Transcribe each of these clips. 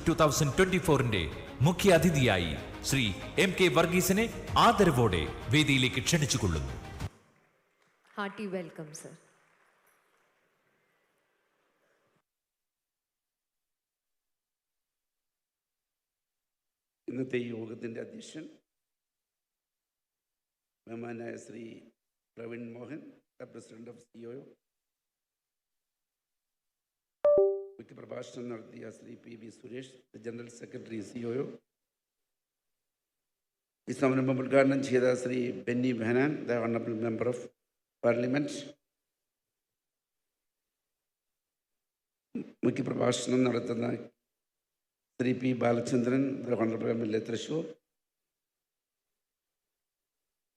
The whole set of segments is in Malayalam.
2024 മുഖ്യ അതിഥിയായി ശ്രീ എം കെ വർഗീസിനെ ആദരവോടെ വേദിയിലേക്ക് ക്ഷണിച്ചുകൊള്ളുന്നു. Hearty welcome sir. ഇന്നത്തെ യോഗത്തിൻ്റെ അധ്യക്ഷൻ ബഹുമാനായ Shri Praveen Mohan, president of CO. മുഖ്യ പ്രഭാഷണം നടത്തിയ Shri P V Suresh, general secretary CO. ഈ സംരംഭം ഉദ്ഘാടനം ചെയ്ത Shri Benny Behanan, the honourable member of parliament. മുഖ്യ പ്രഭാഷണം നടത്തുന്ന Shri P Balachandran, the honourable MLA Thrissur.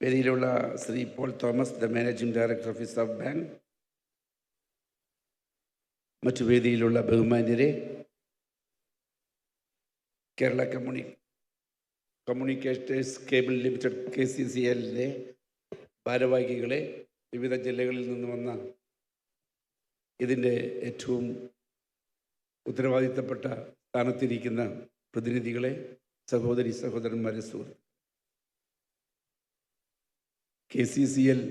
വേദിയിലുള്ള Shri Paul Thomas, the managing director of reserve bank. മറ്റു വേദിയിലുള്ള ബഹുമാന്യരെ, കേരള കമ്മ്യൂണിക്കേറ്റേഴ്സ് കേബിൾ ലിമിറ്റഡ് KCCLലെ ഭാരവാഹികളെ, വിവിധ ജില്ലകളിൽ നിന്ന് വന്ന ഇതിൻ്റെ ഏറ്റവും ഉത്തരവാദിത്തപ്പെട്ട സ്ഥാനത്തിരിക്കുന്ന പ്രതിനിധികളെ, സഹോദരി സഹോദരന്മാരെ, സുഹൃത്ത്. KCCL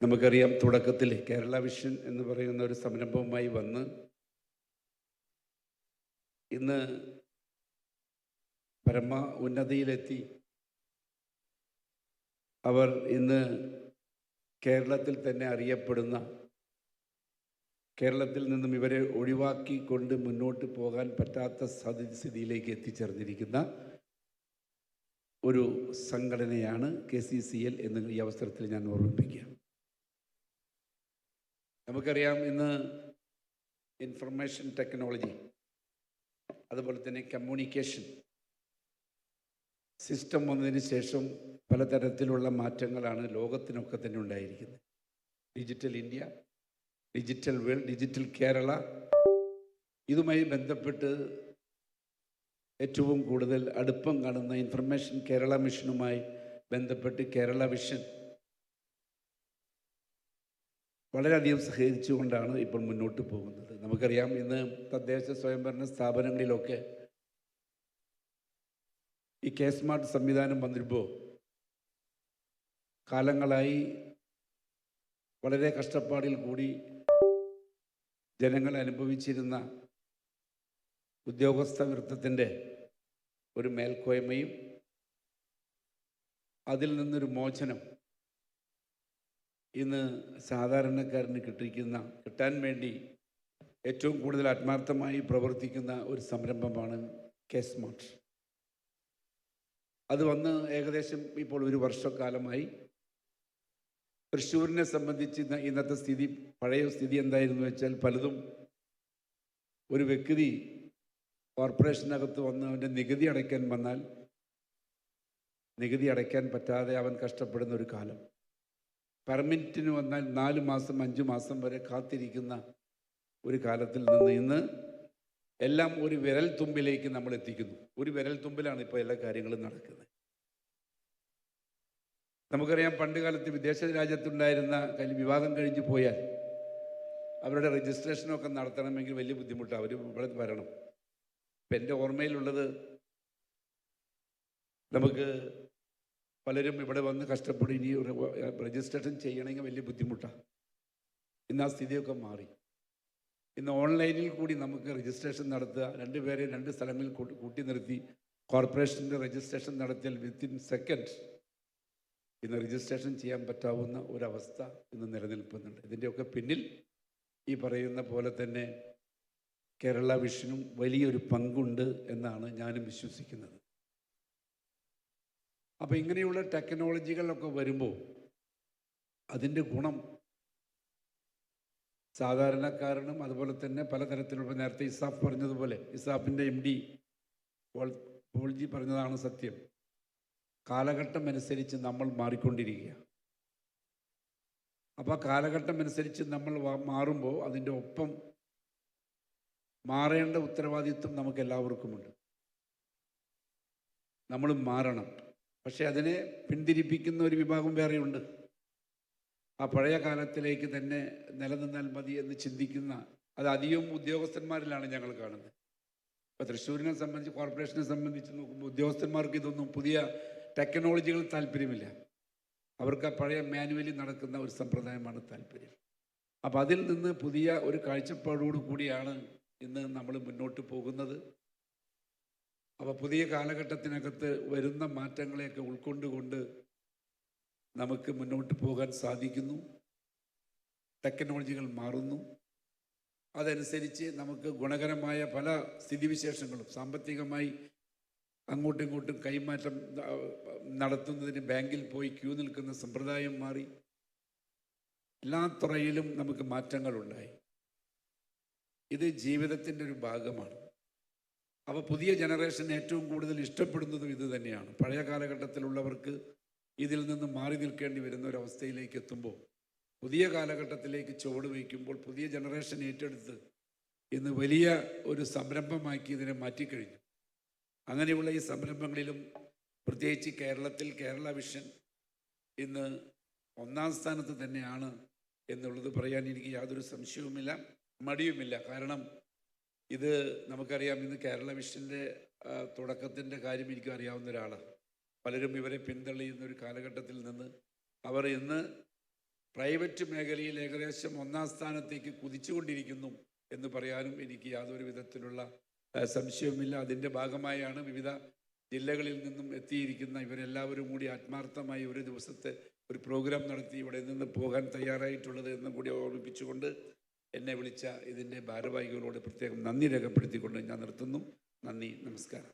നമുക്കറിയാം, തുടക്കത്തിൽ കേരള വിഷൻ എന്ന് പറയുന്ന ഒരു സംരംഭവുമായി വന്ന് ഇന്ന് പരമ ഉന്നതിയിലെത്തി. അവർ ഇന്ന് കേരളത്തിൽ തന്നെ അറിയപ്പെടുന്ന, കേരളത്തിൽ നിന്നും ഇവരെ ഒഴിവാക്കിക്കൊണ്ട് മുന്നോട്ട് പോകാൻ പറ്റാത്ത സ്ഥിതിയിലേക്ക് എത്തിച്ചേർന്നിരിക്കുന്ന ഒരു സംഘടനയാണ് KCCL എന്ന് ഈ അവസരത്തിൽ ഞാൻ ഓർമ്മിപ്പിക്കുക. നമുക്കറിയാം, ഇന്ന് ഇൻഫർമേഷൻ ടെക്നോളജി, അതുപോലെ തന്നെ കമ്മ്യൂണിക്കേഷൻ സിസ്റ്റം വന്നതിന് ശേഷം പലതരത്തിലുള്ള മാറ്റങ്ങളാണ് ലോകത്തിനൊക്കെ തന്നെ ഉണ്ടായിരിക്കുന്നത്. Digital India, digital world, digital Kerala, ഇതുമായി ബന്ധപ്പെട്ട് ഏറ്റവും കൂടുതൽ അടുപ്പം കാണുന്ന ഇൻഫർമേഷൻ കേരള മിഷനുമായി ബന്ധപ്പെട്ട് കേരള വിഷൻ വളരെയധികം സഹകരിച്ചുകൊണ്ടാണ് ഇപ്പോൾ മുന്നോട്ട് പോകുന്നത്. നമുക്കറിയാം, ഇന്ന് തദ്ദേശ സ്വയംഭരണ സ്ഥാപനങ്ങളിലൊക്കെ ഈ K-സ്മാർട്ട് സംവിധാനം വന്നിരുമ്പോൾ കാലങ്ങളായി വളരെ കഷ്ടപ്പാടിൽ കൂടി ജനങ്ങൾ അനുഭവിച്ചിരുന്ന ഉദ്യോഗസ്ഥ വൃത്തത്തിൻ്റെ ഒരു മേൽക്കോയ്മയും അതിൽ നിന്നൊരു മോചനം ഇന്ന് സാധാരണക്കാരന് കിട്ടാൻ വേണ്ടി ഏറ്റവും കൂടുതൽ ആത്മാർത്ഥമായി പ്രവർത്തിക്കുന്ന ഒരു സംരംഭമാണ് K-സ്മാർട്ട്. അത് വന്ന് ഏകദേശം ഇപ്പോൾ ഒരു വർഷക്കാലമായി. തൃശ്ശൂരിനെ സംബന്ധിച്ച് ഇന്നത്തെ സ്ഥിതി, പഴയ സ്ഥിതി എന്തായിരുന്നു വെച്ചാൽ, പലതും ഒരു വ്യക്തി കോർപ്പറേഷനകത്ത് വന്ന് അവൻ്റെ നികുതി അടയ്ക്കാൻ വന്നാൽ നികുതി അടയ്ക്കാൻ പറ്റാതെ അവൻ കഷ്ടപ്പെടുന്ന ഒരു കാലം. പെർമിറ്റിന് വന്നാൽ 4 മാസം 5 മാസം വരെ കാത്തിരിക്കുന്ന ഒരു കാലത്തിൽ നിന്ന് ഇന്ന് എല്ലാം ഒരു വിരൽ തുമ്പിലേക്ക് നമ്മൾ എത്തിക്കുന്നു. ഒരു വിരൽ തുമ്പിലാണ് ഇപ്പോൾ എല്ലാ കാര്യങ്ങളും നടക്കുന്നത്. നമുക്കറിയാം, പണ്ട് കാലത്ത് വിദേശ രാജ്യത്തുണ്ടായിരുന്ന വിവാഹം കഴിഞ്ഞ് പോയാൽ അവരുടെ രജിസ്ട്രേഷനൊക്കെ നടത്തണമെങ്കിൽ വലിയ ബുദ്ധിമുട്ടാണ്. അവർ ഇവിടെ വരണം. ഇപ്പം എൻ്റെ ഓർമ്മയിലുള്ളത്, നമുക്ക് പലരും ഇവിടെ വന്ന് കഷ്ടപ്പെട്ട് ഇനി രജിസ്ട്രേഷൻ ചെയ്യണമെങ്കിൽ വലിയ ബുദ്ധിമുട്ടാണ്. ഇന്ന് ആ സ്ഥിതിയൊക്കെ മാറി. ഇന്ന് ഓൺലൈനിൽ കൂടി നമുക്ക് രജിസ്ട്രേഷൻ നടത്തുക. 2 പേരെ 2 സ്ഥലങ്ങളിൽ കൂട്ടി നിർത്തി കോർപ്പറേഷൻ്റെ രജിസ്ട്രേഷൻ നടത്തിയാൽ വിത്തിൻ സെക്കൻഡ് ഇന്ന് രജിസ്ട്രേഷൻ ചെയ്യാൻ പറ്റാവുന്ന ഒരവസ്ഥ ഇന്ന് നിലനിൽക്കുന്നുണ്ട്. ഇതിൻ്റെയൊക്കെ പിന്നിൽ ഈ പറയുന്ന പോലെ തന്നെ കേരള വിഷനും വലിയൊരു പങ്കുണ്ട് എന്നാണ് ഞാനും വിശ്വസിക്കുന്നത്. അപ്പോൾ ഇങ്ങനെയുള്ള ടെക്നോളജികളൊക്കെ വരുമ്പോൾ അതിൻ്റെ ഗുണം സാധാരണക്കാരനും, അതുപോലെ തന്നെ പലതരത്തിലുള്ള, നേരത്തെ ഇസാഫ് പറഞ്ഞതുപോലെ, ഇസാഫിൻ്റെ MD പോൾജി പറഞ്ഞതാണ് സത്യം. കാലഘട്ടം അനുസരിച്ച് നമ്മൾ മാറിക്കൊണ്ടിരിക്കുക. അപ്പോൾ ആ കാലഘട്ടം അനുസരിച്ച് നമ്മൾ മാറുമ്പോൾ അതിൻ്റെ ഒപ്പം മാറേണ്ട ഉത്തരവാദിത്വം നമുക്ക് എല്ലാവർക്കുമുണ്ട്. നമ്മൾ മാറണം. പക്ഷെ അതിനെ പിന്തിരിപ്പിക്കുന്ന ഒരു വിഭാഗം വേറെയുണ്ട്. ആ പഴയ കാലത്തിലേക്ക് തന്നെ നിലനിന്നാൽ മതി എന്ന് ചിന്തിക്കുന്ന, അത് അധികം ഉദ്യോഗസ്ഥന്മാരിലാണ് ഞങ്ങൾ കാണുന്നത്. ഇപ്പോൾ തൃശ്ശൂരിനെ സംബന്ധിച്ച്, കോർപ്പറേഷനെ സംബന്ധിച്ച് നോക്കുമ്പോൾ ഉദ്യോഗസ്ഥന്മാർക്ക് ഇതൊന്നും പുതിയ ടെക്നോളജികൾ താല്പര്യമില്ല. അവർക്ക് ആ പഴയ മാനുവലി നടക്കുന്ന ഒരു സമ്പ്രദായമാണ് താല്പര്യം. അപ്പോൾ അതിൽ നിന്ന് പുതിയ ഒരു കാഴ്ചപ്പാടോടു കൂടിയാണ് ഇന്ന് നമ്മൾ മുന്നോട്ട് പോകുന്നത്. അപ്പോൾ പുതിയ കാലഘട്ടത്തിനകത്ത് വരുന്ന മാറ്റങ്ങളെയൊക്കെ ഉൾക്കൊണ്ടുകൊണ്ട് നമുക്ക് മുന്നോട്ട് പോകാൻ സാധിക്കുന്നു. ടെക്നോളജികൾ മാറുന്നു. അതനുസരിച്ച് നമുക്ക് ഗുണകരമായ പല സ്ഥിതിവിശേഷങ്ങളും, സാമ്പത്തികമായി അങ്ങോട്ടും ഇങ്ങോട്ടും കൈമാറ്റം നടത്തുന്നതിന് ബാങ്കിൽ പോയി ക്യൂ നിൽക്കുന്ന സമ്പ്രദായം മാറി. എല്ലാ തുറയിലും നമുക്ക് മാറ്റങ്ങളുണ്ടായി. ഇത് ജീവിതത്തിൻ്റെ ഒരു ഭാഗമാണ്. അപ്പോൾ പുതിയ ജനറേഷൻ ഏറ്റവും കൂടുതൽ ഇഷ്ടപ്പെടുന്നതും ഇത് തന്നെയാണ്. പഴയ കാലഘട്ടത്തിലുള്ളവർക്ക് ഇതിൽ നിന്ന് മാറി നിൽക്കേണ്ടി വരുന്ന ഒരവസ്ഥയിലേക്ക് എത്തുമ്പോൾ, പുതിയ കാലഘട്ടത്തിലേക്ക് ചുവട് വയ്ക്കുമ്പോൾ പുതിയ ജനറേഷൻ ഏറ്റെടുത്ത് ഇന്ന് വലിയ ഒരു സംരംഭമാക്കി ഇതിനെ മാറ്റിക്കഴിഞ്ഞു. അങ്ങനെയുള്ള ഈ സംരംഭങ്ങളിലും പ്രത്യേകിച്ച് കേരളത്തിൽ കേരള വിഷൻ ഇന്ന് ഒന്നാം സ്ഥാനത്ത് തന്നെയാണ് എന്നുള്ളത് പറയാൻ എനിക്ക് യാതൊരു സംശയവുമില്ല, മടിയുമില്ല. കാരണം ഇത് നമുക്കറിയാം, ഇന്ന് കേരള വിഷൻ്റെ തുടക്കത്തിൻ്റെ കാര്യം എനിക്ക് അറിയാവുന്ന ഒരാളാണ്. പലരും ഇവരെ പിന്തള്ളിയുന്ന ഒരു കാലഘട്ടത്തിൽ നിന്ന് അവർ ഇന്ന് പ്രൈവറ്റ് മേഖലയിൽ ഏകദേശം ഒന്നാം സ്ഥാനത്തേക്ക് കുതിച്ചുകൊണ്ടിരിക്കുന്നു എന്ന് പറയാനും എനിക്ക് യാതൊരു വിധത്തിലുള്ള സംശയവുമില്ല. അതിൻ്റെ ഭാഗമായാണ് വിവിധ ജില്ലകളിൽ നിന്നും എത്തിയിരിക്കുന്ന ഇവരെല്ലാവരും കൂടി ആത്മാർത്ഥമായി ഒരു ദിവസത്തെ ഒരു പ്രോഗ്രാം നടത്തി ഇവിടെ നിന്ന് പോകാൻ തയ്യാറായിട്ടുള്ളത് എന്നും കൂടി ഓർമ്മിപ്പിച്ചുകൊണ്ട് എന്നെ വിളിച്ച ഇതിൻ്റെ ഭാരവാഹികളോട് പ്രത്യേകം നന്ദി രേഖപ്പെടുത്തിക്കൊണ്ട് ഞാൻ നിർത്തുന്നു. നന്ദി, നമസ്കാരം.